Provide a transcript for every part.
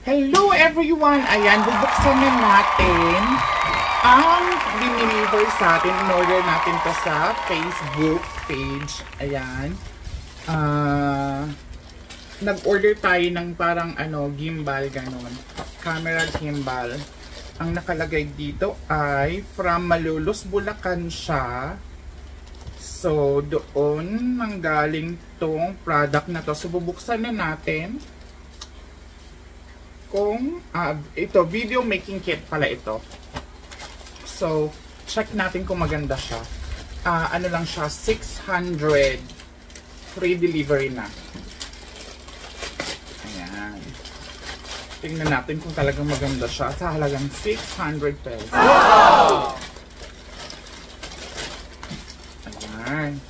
Hello everyone! Ayan, bubuksan na natin ang diniliver sa atin. In-order natin to sa Facebook page. Ayan. Nag-order tayo ng parang gimbal, ganon. Camera gimbal. Ang nakalagay dito ay from Malolos, Bulacan siya. So, doon nanggaling tong product na to. So, bubuksan na natin. Kung ito, video making kit pala ito. So, check natin kung maganda siya. Ano lang siya, 600 free delivery na. Ayan. Tingnan natin kung talagang maganda siya sa halagang 600 pesos. Wow! Ayan.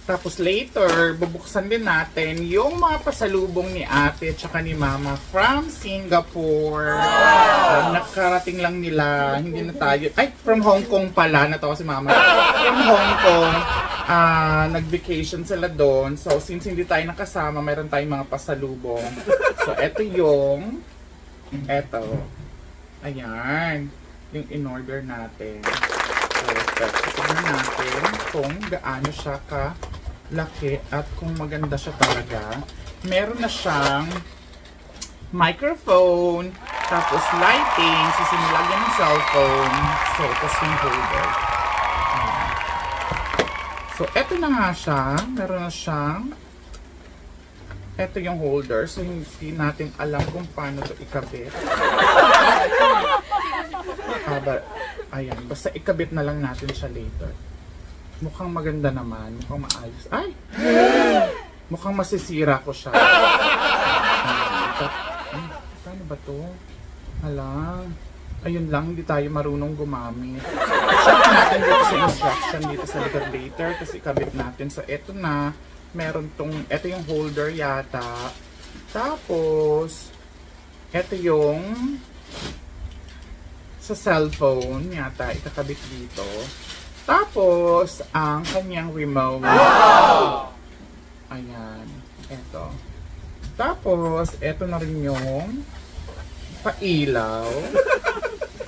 Tapos later, bubuksan din natin yung mga pasalubong ni ate at saka ni mama from Singapore. Nakarating lang nila, hindi na tayo. Ay, from Hong Kong pala, natawa si mama. From Hong Kong, nag-vacation sila doon. So, since hindi tayo nakasama, mayroon tayong mga pasalubong. So, eto yung, ayan, yung in-order natin. So, tignan natin kung gaano siya ka-laki at kung maganda siya talaga. Meron na siyang microphone, tapos lighting, sisimilagyan ng cellphone. So, tapos yung holder. So, eto na nga siya. Meron na siyang eto yung holder. So, hindi natin alam kung paano ito ikabit. Ayan, basta ikabit na lang natin siya later. Mukhang maganda naman, mukhang maayos. Ay! Mukhang masisira ko siya. Paano ba to? Hala. Ayun lang, hindi tayo marunong gumamit. Check natin dito sa instruction dito sa likod later kasi ikabit natin. So, eto na. Meron tong, eto yung holder yata. Tapos, eto yung sa cellphone yata, ikakabit dito. Tapos, ang kanyang remote. Wow! Ayan. Eto. Tapos, eto na rin yung pailaw.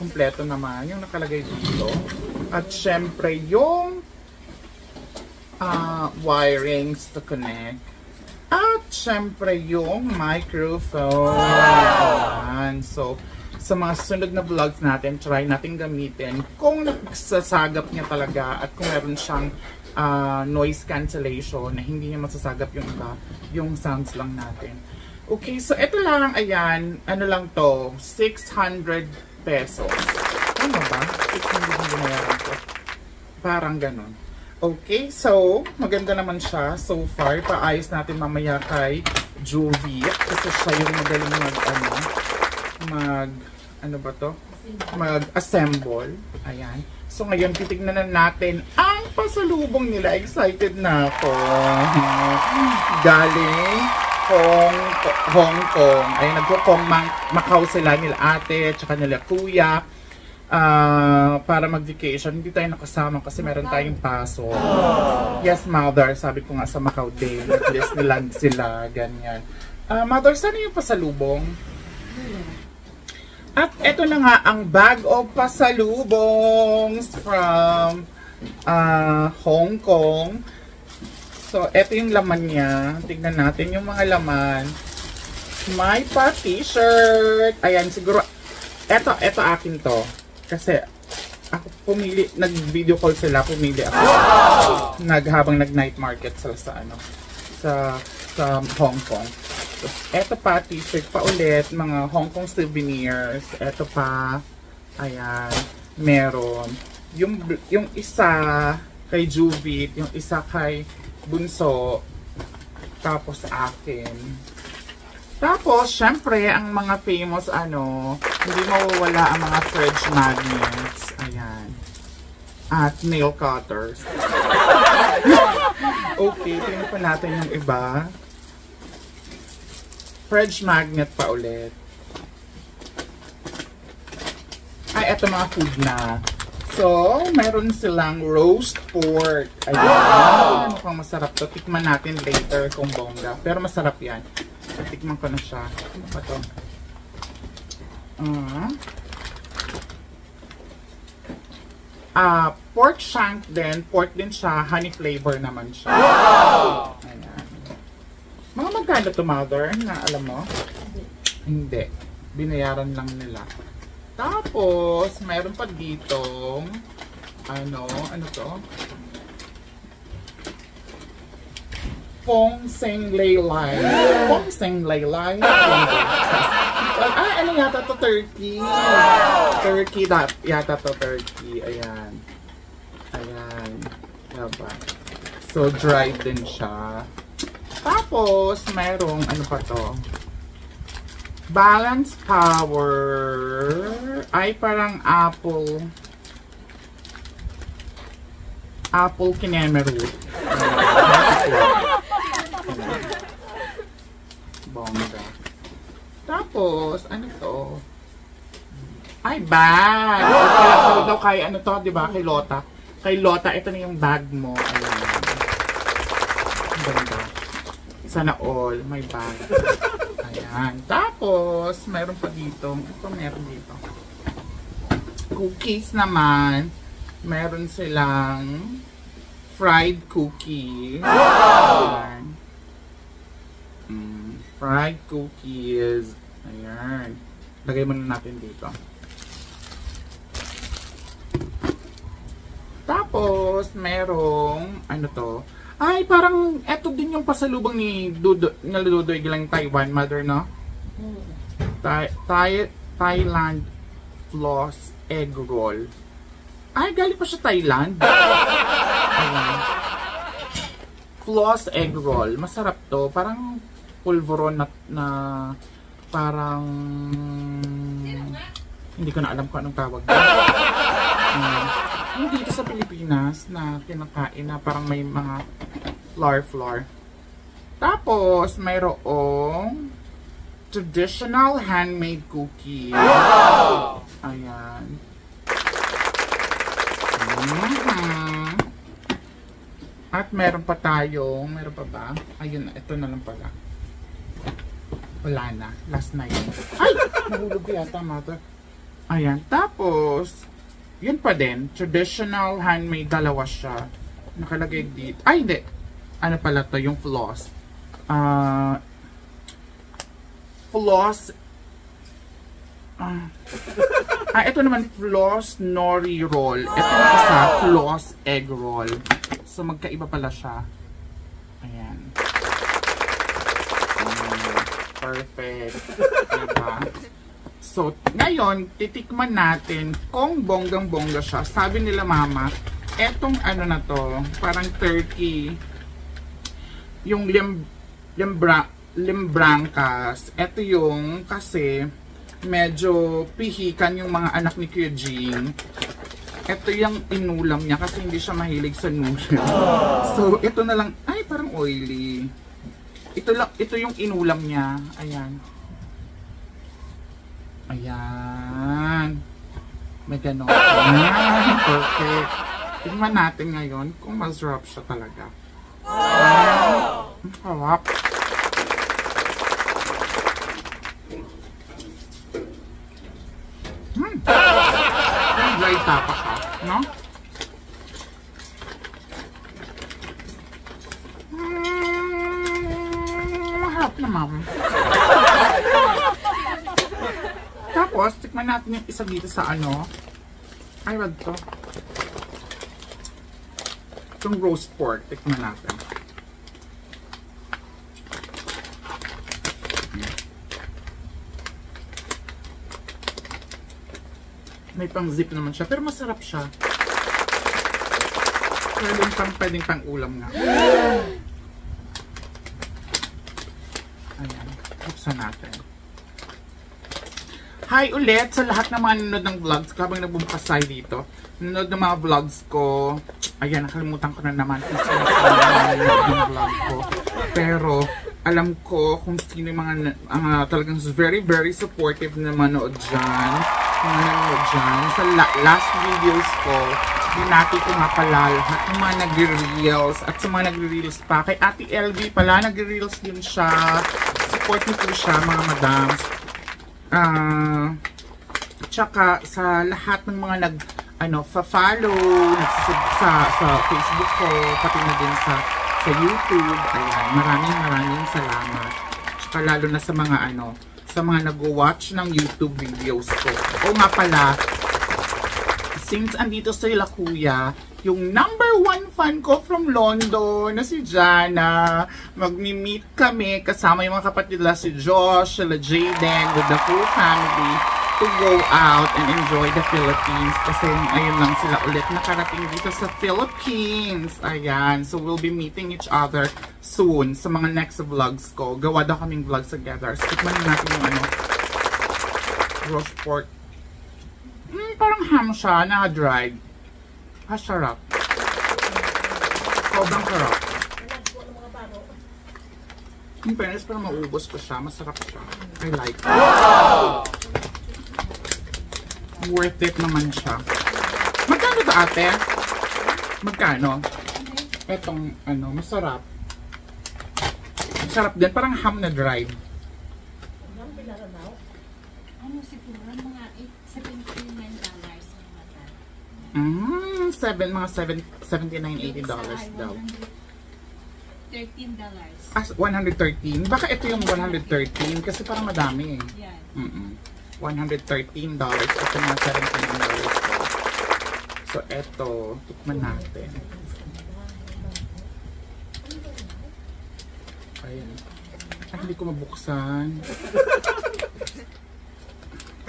Kompleto naman yung nakalagay dito. At syempre, yung wirings to connect. At syempre, yung microphone. Ayan. So, sa mga sunod na vlogs natin, try natin gamitin kung nagsasagap niya talaga at kung meron siyang noise cancellation na hindi niya masasagap yung iba, yung sounds lang natin. Okay, so ito lang, ayan, ano lang to, 600 pesos. Ano ba? 600 binayaran ko. Parang ganun. Okay, so maganda naman siya so far. Paayos natin mamaya kay Juvie kasi siya yung magaling mag-assemble. Ayan. So ngayon titignan na natin ang pasalubong nila. Excited na ako. Galing Hong Kong. Ay nagko-Kong Macau sila nila ate at saka nila kuya. Para mag-vacation. Hindi tayo nakasama kasi meron tayong paso. Yes, mother. Sabi ko nga sa Macau Day. Disneyland sila. Ganyan. Mother, saan yung pasalubong? At eto na nga ang bag of pasalubongs from Hong Kong. So, eto yung laman niya. Tignan natin yung mga laman. May pa t-shirt. Ayan, siguro. Eto akin to. Kasi ako pumili, nag-video call sila, pumili ako. Habang nag-night market sila sa Hong Kong. So, eto pa, t-shirt pa ulit, mga Hong Kong souvenirs. Eto pa, ayan, meron. Yung isa kay Juvie, yung isa kay Bunso, tapos akin. Tapos, syempre, ang mga famous, hindi mawawala ang mga fridge magnets. Ayan. At nail cutters. Okay, tingnan pa natin yung iba. Fridge magnet pa ulit. Ay, eto mga food na. So, meron silang roast pork. Ayan. Mukhang masarap to. Tikman natin later kung bongga. Pero masarap yan. Tikman ko na siya. Ano ba to? Pork shank din. Pork din siya. Honey flavor naman siya. Ayan. Mga magkano to, mother? Na alam mo? Hindi. Binayaran lang nila. Tapos, meron pa ditong ano to? Fong Seng Laylay. Fong Seng Laylay. Ano yata to? Turkey. Turkey yata to, turkey. Ayan. Ayan. Diba? So, dried din siya. Tapos, merong ano pa to? Balance Power. Ay, parang apple. Apple kinemeroot. Bongga. Tapos, ano to? Ay, bag! Kaya daw kay ano to, di ba? Kay Lota. Kay Lota, ito na yung bag mo. Ayan. Ganda. Sana all, may bag. Ayan. Tapos, meron pa dito. Ito meron dito. Cookies naman. Meron silang fried cookies. Ayan. Fried cookies. Ayan. Lagay muna natin dito. Tapos, merong, ano to? Ay, parang, eto din yung pasalubong ni Dudoy Gilang Taiwan, mother, no? Thailand Floss Egg Roll. Ay, galing pa siya Thailand. Ayan. Floss Egg Roll. Masarap to. Parang pulveron na parang hindi ko na alam kung anong tawag. Yung dito sa Pilipinas na kinakain na parang may mga flour. Tapos, mayroong traditional handmade cookie. Ayan. At meron pa ba? Ayun, ito na lang pala. Wala na. Last na yun. Ay! Nahulog yata, mother. Ayan. Tapos, yun pa din. Traditional handmade. Dalawa siya. Nakalagay dito. Ay, hindi. Ano pala to? Yung floss. Floss. Ito naman. Floss nori roll. Ito naman sa floss egg roll. So, magkaiba pala siya. Ayan. Perfect. Diba? So, ngayon, titikman natin kung bonggang-bongga siya. Sabi nila mama, etong ano na to, parang turkey, yung limbrangkas. Ito yung kasi medyo pihikan yung mga anak ni Kuya Jing. Ito yung inulam niya kasi hindi siya mahilig sa noodle. So, ito na lang, ay parang oily. Ito yung inulam niya. Ayan. Ayan. May ganon. Ayan. Perfect. Tingnan natin ngayon kung masarap siya talaga. Wow! Ang sarap. Ang dry tapa ka, no? Maharap naman. Tapos, tikman natin yung isa dito sa ano. Ay, wag to. Itong roast pork. Tikman natin. May pang zip naman siya. Pero masarap siya. Pwedeng pang ulam nga. Ayan. Buksan natin. Hi ulit sa lahat ng mga nanonood ng vlogs ko habang nagbubukas tayo dito. Nanonood ng mga vlogs ko. Ayan, nakalimutan ko na naman kung sino nanonood ng vlog ko. Pero, alam ko kung sino yung mga talagang very, very supportive na manood dyan. Mga nanood dyan. Sa last videos ko, binati ko nga pala lahat ng mga nagre-reels at sa mga nagre-reels pa. Kay Ate LV pala, nagre-reels din siya. Support niyo po siya, mga madam. Tsaka sa lahat ng mga follow sa Facebook ko, pati na din sa YouTube. Ayan, maraming salamat. Tsaka lalo na sa mga sa mga nag-watch ng YouTube videos ko. O nga pala, since andito sila kuya, yung #1 fan ko from London na si Jana, magmi-meet kami kasama yung mga kapatid nila si Josh, sila Jaden, with the full family to go out and enjoy the Philippines kasi ayun lang sila ulit nakarating dito sa Philippines. Ayan, so we'll be meeting each other soon sa mga next vlogs ko. Gawa daw kaming vlogs together. So tikman natin yung roast pork. Parang ham siya, na-dried. Sarap. Sobrang sarap. In fairness, parang maubos ko siya. Masarap siya. I like it. Wow! Worth it naman siya. Magkano ba ate? Magkano? Etong masarap. Masarap din. Parang ham na dried. Siguro mga $79. Mga $79-80 daw. $13. 113? Baka ito yung 113 kasi parang madami eh. Yan. $113. Ito mga $79. So eto, tikman natin. Ayan. Ay, hindi ko mabuksan.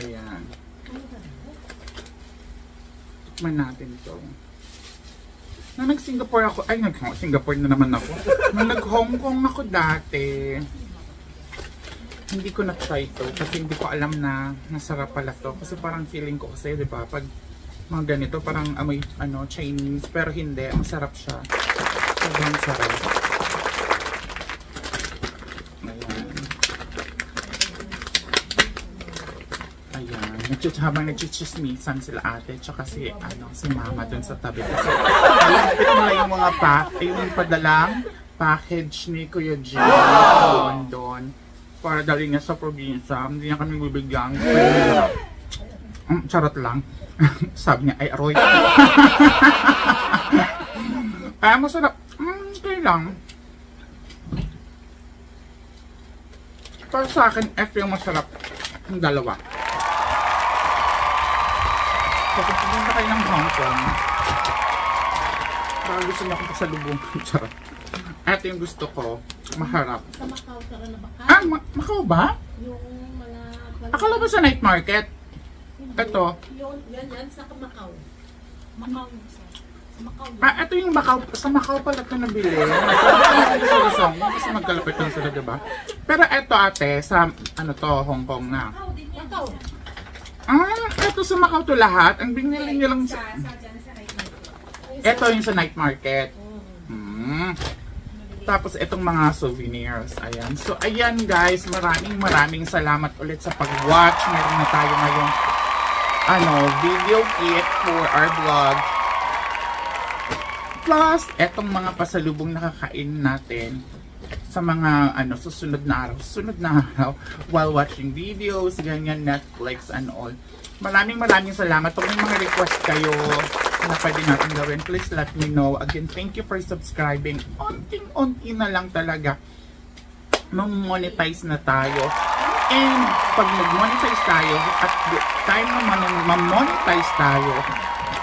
Ayan. Tikman natin to. Nung nag-Singapore ako, ay nag-Singapore na naman ako. Nung nag-Hong Kong ako dati, hindi ko na-try to kasi hindi ko alam na masarap pala to. Kasi parang feeling ko kasi, di ba, pag mga ganito, parang amoy, Chinese, pero hindi, masarap siya. Sobrang sarap. Habang nagchichismisan sila ate tsaka si mama dun sa tabi kasi ito na yung mga yung padalang package ni Kuya Jim doon para dali niya sa probinsya. Hindi niya kami bibigyan. Charot lang. Sabi niya ay aroy. Ay masarap. Okay lang. Para sa akin ito yung masarap yung dalawa. So, kung pumunta kayo ng Hong Kong, baka gusto niyo akong pasalubong. Charot. Ito yung gusto ko. Maharap. Sa Macau ka na ba? Macau ba? Yung mga... Akala ba sa night market? Ito. Yan sa Macau. Macau yung isa. Sa Macau yun. Ito yung Macau. Sa Macau pala ito nabili. Kasi magkalapit lang sila, diba? Pero ito ate, sa Hong Kong na. Macau. Ito sa Macau to lahat. Ang binili niyo lang sa... Ito yung sa night market. Tapos itong mga souvenirs. Ayan. So ayan guys, maraming salamat ulit sa pag-watch. Meron na tayo ngayong video kit for our vlog. Plus, etong mga pasalubong nakakain natin sa mga susunod na araw while watching videos, ganyan, Netflix and all. Maraming salamat. Kung may mga request kayo na pwede natin gawin, please let me know. Again, thank you for subscribing. Unting-unti na lang talaga. Mag-monetize na tayo. And pag mag-monetize tayo, at the time naman ma-monetize tayo,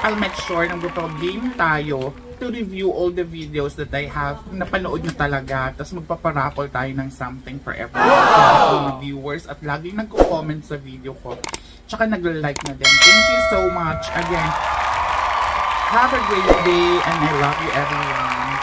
I'll make sure na game tayo to review all the videos that I have. Napanood nyo talaga. Tapos magpaparapol tayo ng something for everyone. Mga viewers at laging nagko-comment sa video ko. Tsaka nag-like na din. Thank you so much. Again, have a great day and I love you everyone.